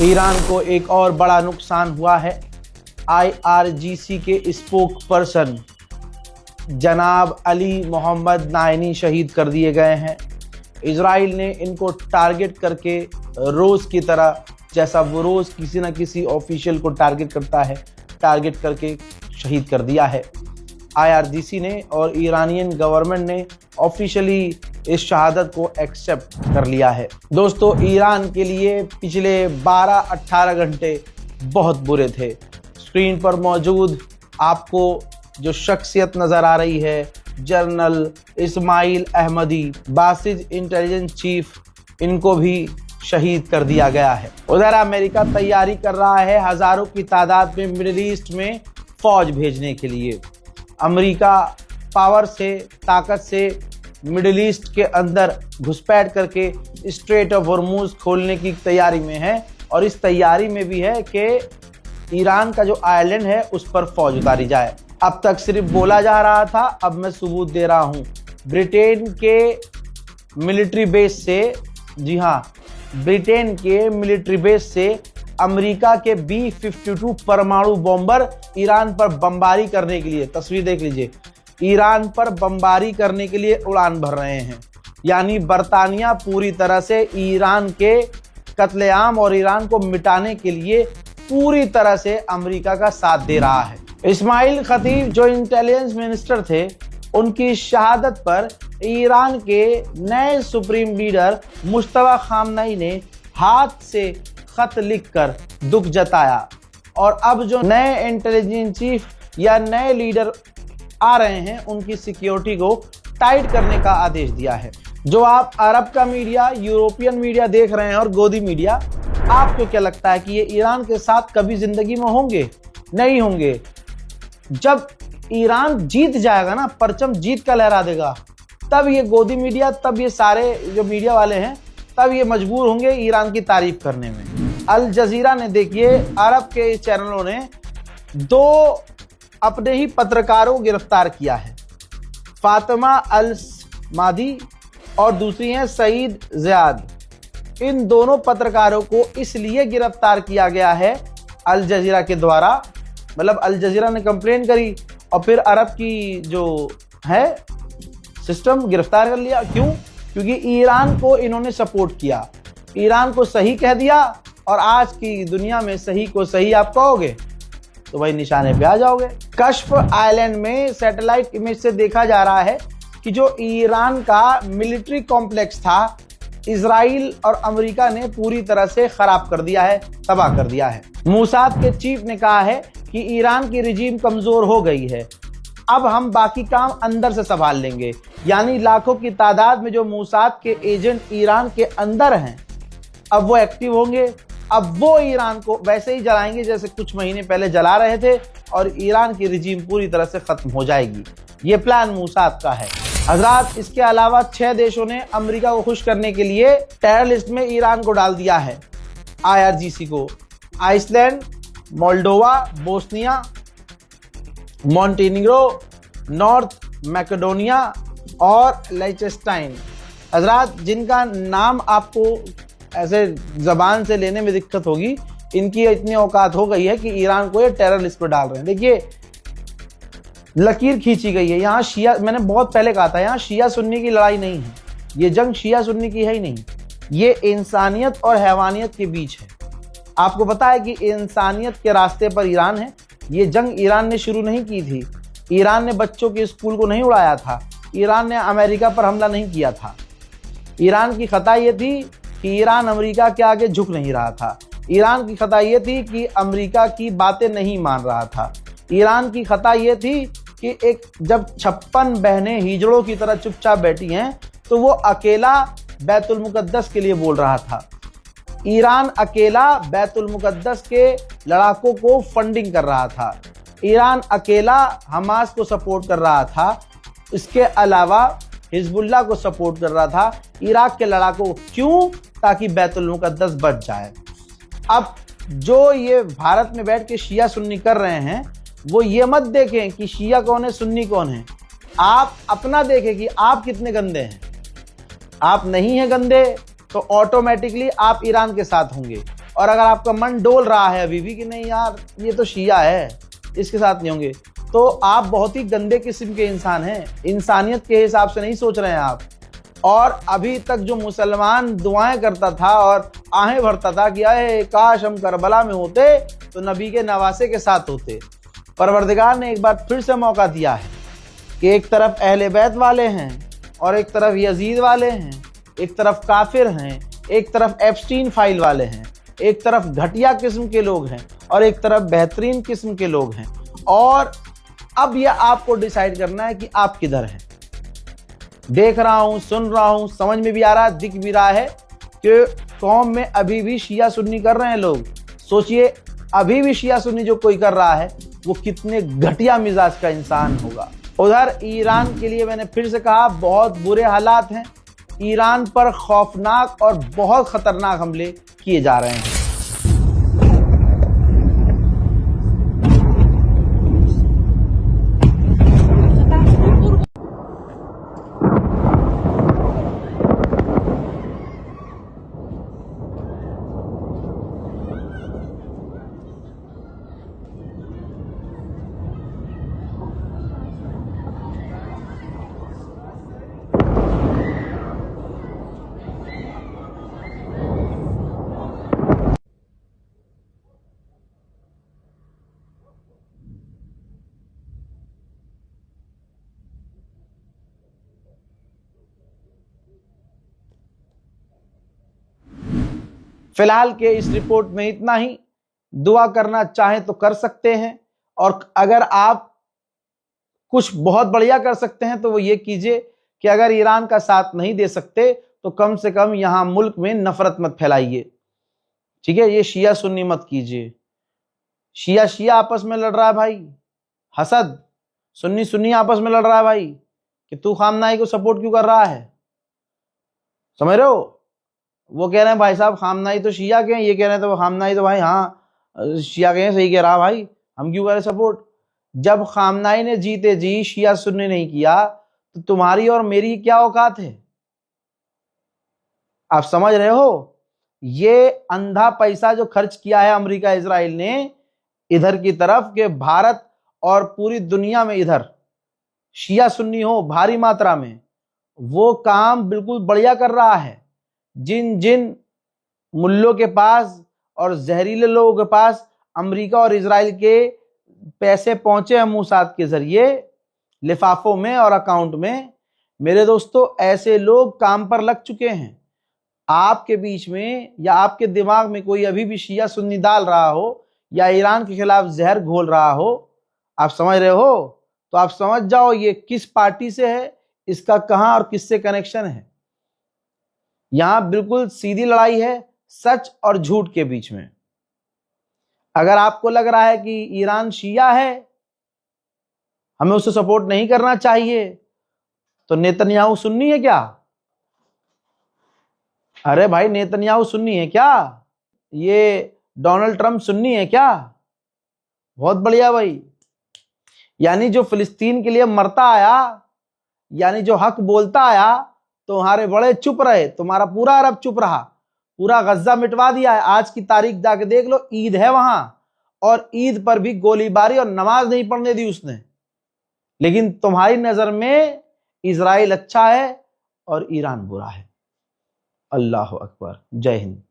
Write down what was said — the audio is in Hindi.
ईरान को एक और बड़ा नुकसान हुआ है। IRGC के स्पोक पर्सन जनाब अली मोहम्मद नायनी शहीद कर दिए गए हैं। इजराइल ने इनको टारगेट करके रोज़ की तरह, जैसा वो रोज़ किसी न किसी ऑफिशियल को टारगेट करता है, टारगेट करके शहीद कर दिया है। IRGC ने और ईरानियन गवर्नमेंट ने ऑफिशियली इस शहादत को एक्सेप्ट कर लिया है। दोस्तों, ईरान के लिए पिछले 12-18 घंटे बहुत बुरे थे। स्क्रीन पर मौजूद आपको जो शख्सियत नज़र आ रही है, general Ismail Ahmadi, Basij intelligence chief, इनको भी शहीद कर दिया गया है। उधर अमेरिका तैयारी कर रहा है हज़ारों की तादाद में मिडिल ईस्ट में फौज भेजने के लिए। अमेरिका पावर से, ताकत से मिडिल ईस्ट के अंदर घुसपैठ करके स्ट्रेट ऑफ हॉर्मुज खोलने की तैयारी में है, और इस तैयारी में भी है कि ईरान का जो आइलैंड है उस पर फौज उतारी जाए। अब तक सिर्फ बोला जा रहा था, अब मैं सबूत दे रहा हूं। ब्रिटेन के मिलिट्री बेस से, जी हां, ब्रिटेन के मिलिट्री बेस से अमेरिका के B-52 परमाणु बॉम्बर ईरान पर बमबारी करने के लिए, तस्वीर देख लीजिए, ईरान पर बमबारी करने के लिए उड़ान भर रहे हैं। यानी बरतानिया पूरी तरह से ईरान के कत्लेआम और ईरान को मिटाने के लिए पूरी तरह से अमेरिका का साथ दे रहा है। इस्माइल खतीब जो इंटेलिजेंस मिनिस्टर थे, उनकी शहादत पर ईरान के नए सुप्रीम लीडर मुश्तबा खामनई ने हाथ से खत लिखकर दुख जताया, और अब जो नए इंटेलिजेंस चीफ या नए लीडर आ रहे हैं, उनकी सिक्योरिटी को टाइट करने का आदेश दिया है। जो आप अरब का मीडिया, यूरोपियन मीडिया देख रहे हैं और गोदी मीडिया, आपको क्या लगता है कि ये ईरान के साथ कभी जिंदगी में होंगे? नहीं होंगे। जब ईरान जीत जाएगा ना, परचम जीत का लहरा देगा, तब ये गोदी मीडिया, तब ये सारे जो मीडिया वाले हैं, तब ये मजबूर होंगे ईरान की तारीफ करने में। अल जजीरा ने, देखिए, अरब के चैनलों ने 2 अपने ही पत्रकारों को गिरफ्तार किया है, फातिमा अल मादी और दूसरी हैं सईद ज़ियाद। इन दोनों पत्रकारों को इसलिए गिरफ्तार किया गया है अल जजीरा के द्वारा, मतलब अल जजीरा ने कंप्लेन करी और फिर अरब की जो है सिस्टम गिरफ्तार कर लिया। क्यों? क्योंकि ईरान को इन्होंने सपोर्ट किया, ईरान को सही कह दिया, और आज की दुनिया में सही को सही आप कहोगे तो भाई निशाने पे आ जाओगे। कश्फ आइलैंड में सैटेलाइट इमेज से देखा जा रहा है कि जो ईरान का मिलिट्री कॉम्प्लेक्स था, इजराइल और अमेरिका ने पूरी तरह से खराब कर दिया है, तबाह कर दिया है। मूसाद के चीफ ने कहा है कि ईरान की रिजीम कमजोर हो गई है, अब हम बाकी काम अंदर से संभाल लेंगे। यानी लाखों की तादाद में जो मूसाद के एजेंट ईरान के अंदर हैं, अब वो एक्टिव होंगे। अब वो ईरान को वैसे ही जलाएंगे जैसे कुछ महीने पहले जला रहे थे, और ईरान की रिजीम पूरी तरह से खत्म हो जाएगी। ये प्लान मूसाद का है हजरात। इसके अलावा 6 देशों ने अमेरिका को खुश करने के लिए टेरर लिस्ट में ईरान को डाल दिया है। IRGC को Iceland, Moldova, Bosnia, Montenegro, North Macedonia और लिechtenstein। हजरात, जिनका नाम आपको ऐसे जबान से लेने में दिक्कत होगी, इनकी इतनी औकात हो गई है कि ईरान को ये टेरर लिस्ट पर डाल रहे हैं। देखिए, लकीर खींची गई है। यहाँ शिया, मैंने बहुत पहले कहा था, यहाँ शिया सुन्नी की लड़ाई नहीं है, ये जंग शिया सुन्नी की है ही नहीं, ये इंसानियत और हैवानियत के बीच है। आपको पता है कि इंसानियत के रास्ते पर ईरान है। ये जंग ईरान ने शुरू नहीं की थी, ईरान ने बच्चों के स्कूल को नहीं उड़ाया था, ईरान ने अमेरिका पर हमला नहीं किया था। ईरान की खता ये थी कि ईरान अमेरिका के आगे झुक नहीं रहा था। ईरान की खता ये थी कि अमेरिका की बातें नहीं मान रहा था। ईरान की खता ये थी कि एक जब 56 बहनें हिजड़ों की तरह चुपचाप बैठी हैं, तो वो अकेला बैतुल मुकद्दस के लिए बोल रहा था। ईरान अकेला बैतुल मुकद्दस के लड़ाकों को फंडिंग कर रहा था। ईरान अकेला हमास को सपोर्ट कर रहा था। इसके अलावा हिजबुल्लाह को सपोर्ट कर रहा था, इराक के लड़ाकों। क्यों? ताकि बैतुल मुकद्दस बच जाए। अब जो ये भारत में बैठ के शिया सुन्नी कर रहे हैं, वो ये मत देखें कि शिया कौन है, सुन्नी कौन है। आप अपना देखें कि आप कितने गंदे हैं। आप नहीं हैं गंदे तो ऑटोमेटिकली आप ईरान के साथ होंगे, और अगर आपका मन डोल रहा है अभी भी कि नहीं यार ये तो शिया है, इसके साथ नहीं होंगे, तो आप बहुत ही गंदे किस्म के इंसान हैं, इंसानियत के हिसाब से नहीं सोच रहे हैं आप। और अभी तक जो मुसलमान दुआएं करता था और आहें भरता था कि अरे काश हम करबला में होते तो नबी के नवासे के साथ होते, परवरदिगार ने एक बार फिर से मौका दिया है कि एक तरफ अहले बैत वाले हैं और एक तरफ यजीद वाले हैं, एक तरफ काफिर हैं, एक तरफ एप्स्टीन फाइल वाले हैं, एक तरफ घटिया किस्म के लोग हैं और एक तरफ बेहतरीन किस्म के लोग हैं। और अब यह आपको डिसाइड करना है कि आप किधर हैं। देख रहा हूं, सुन रहा हूं, समझ में भी आ रहा है, दिख भी रहा है कि कौम में अभी भी शिया सुन्नी कर रहे हैं लोग। सोचिए अभी भी शिया सुन्नी जो कोई कर रहा है वो कितने घटिया मिजाज का इंसान होगा। उधर ईरान के लिए मैंने फिर से कहा बहुत बुरे हालात हैं, ईरान पर खौफनाक और बहुत खतरनाक हमले किए जा रहे हैं। फिलहाल के इस रिपोर्ट में इतना ही। दुआ करना चाहें तो कर सकते हैं, और अगर आप कुछ बहुत बढ़िया कर सकते हैं तो वो ये कीजिए कि अगर ईरान का साथ नहीं दे सकते तो कम से कम यहां मुल्क में नफरत मत फैलाइए, ठीक है। ये शिया सुन्नी मत कीजिए, शिया शिया आपस में लड़ रहा है भाई, हसद, सुन्नी सुन्नी आपस में लड़ रहा है भाई कि तू खामनाई को सपोर्ट क्यों कर रहा है, समझ रहे हो। वो कह रहे हैं भाई साहब खामनाई तो शिया के हैं, ये कह रहे हैं तो खामनाई तो भाई हाँ शिया के हैं, सही कह रहा भाई, हम क्यों करें सपोर्ट। जब खामनाई ने जीते जी शिया सुन्नी नहीं किया तो तुम्हारी और मेरी क्या औकात है, आप समझ रहे हो। ये अंधा पैसा जो खर्च किया है अमेरिका इजराइल ने इधर की तरफ के भारत और पूरी दुनिया में इधर शिया सुन्नी हो भारी मात्रा में, वो काम बिल्कुल बढ़िया कर रहा है। जिन जिन मुल्लों के पास और जहरीले लोगों के पास अमेरिका और इजराइल के पैसे पहुंचे हैं मूसाद के जरिए लिफाफों में और अकाउंट में, मेरे दोस्तों ऐसे लोग काम पर लग चुके हैं। आपके बीच में या आपके दिमाग में कोई अभी भी शिया सुन्नी डाल रहा हो या ईरान के खिलाफ जहर घोल रहा हो, आप समझ रहे हो, तो आप समझ जाओ ये किस पार्टी से है, इसका कहां और किससे कनेक्शन है। यहां बिल्कुल सीधी लड़ाई है सच और झूठ के बीच में। अगर आपको लग रहा है कि ईरान शिया है, हमें उसे सपोर्ट नहीं करना चाहिए, तो नेतन्याहू सुन्नी है क्या। अरे भाई नेतन्याहू सुन्नी है क्या, ये डोनाल्ड ट्रंप सुन्नी है क्या। बहुत बढ़िया भाई, यानी जो फिलिस्तीन के लिए मरता आया, यानी जो हक बोलता आया, तुम्हारे बड़े चुप रहे, तुम्हारा पूरा अरब चुप रहा, पूरा गज्जा मिटवा दिया है। आज की तारीख जाके देख लो, ईद है वहां, और ईद पर भी गोलीबारी और नमाज नहीं पढ़ने दी उसने। लेकिन तुम्हारी नजर में इजराइल अच्छा है और ईरान बुरा है। अल्लाह अकबर, जय हिंद।